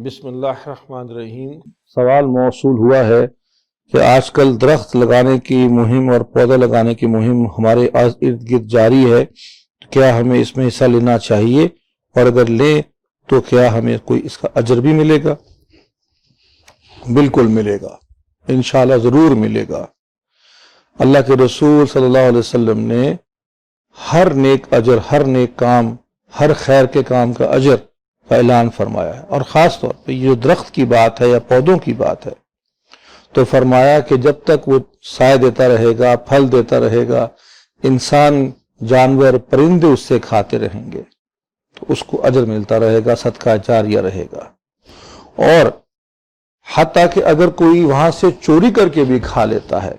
بسم اللہ الرحمن الرحیم۔ سوال موصول ہوا ہے کہ آج کل درخت لگانے کی مہم اور پودا لگانے کی مہم ہمارے ارد گرد جاری ہے، کیا ہمیں اس میں حصہ لینا چاہیے، اور اگر لیں تو کیا ہمیں کوئی اس کا اجر بھی ملے گا؟ بالکل ملے گا، انشاءاللہ ضرور ملے گا۔ اللہ کے رسول صلی اللہ علیہ وسلم نے ہر نیک اجر، ہر نیک کام، ہر خیر کے کام کا اجر کا اعلان فرمایا ہے، اور خاص طور پہ یہ درخت کی بات ہے یا پودوں کی بات ہے تو فرمایا کہ جب تک وہ سایہ دیتا رہے گا، پھل دیتا رہے گا، انسان، جانور، پرندے اس سے کھاتے رہیں گے تو اس کو اجر ملتا رہے گا، صدقہ جاریہ رہے گا۔ اور حتیٰ کہ اگر کوئی وہاں سے چوری کر کے بھی کھا لیتا ہے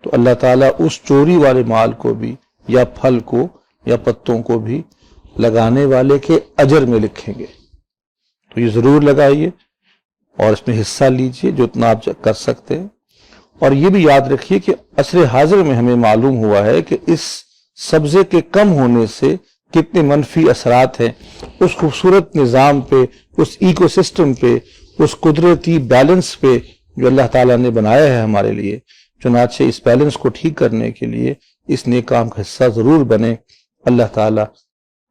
تو اللہ تعالیٰ اس چوری والے مال کو بھی، یا پھل کو یا پتوں کو بھی لگانے والے کے اجر میں لکھیں گے۔ تو یہ ضرور لگائیے اور اس میں حصہ لیجئے جو اتنا آپ کر سکتے ہیں۔ اور یہ بھی یاد رکھیے کہ عصر حاضر میں ہمیں معلوم ہوا ہے کہ اس سبزے کے کم ہونے سے کتنے منفی اثرات ہیں اس خوبصورت نظام پہ، اس ایکو سسٹم پہ، اس قدرتی بیلنس پہ جو اللہ تعالیٰ نے بنایا ہے ہمارے لیے۔ چنانچہ اس بیلنس کو ٹھیک کرنے کے لیے اس نیک کام کا حصہ ضرور بنے۔ اللہ تعالیٰ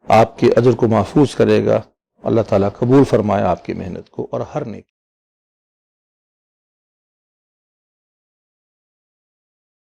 آپ کے اجر کو محفوظ کرے گا، اللہ تعالیٰ قبول فرمائے آپ کی محنت کو اور ہر نیک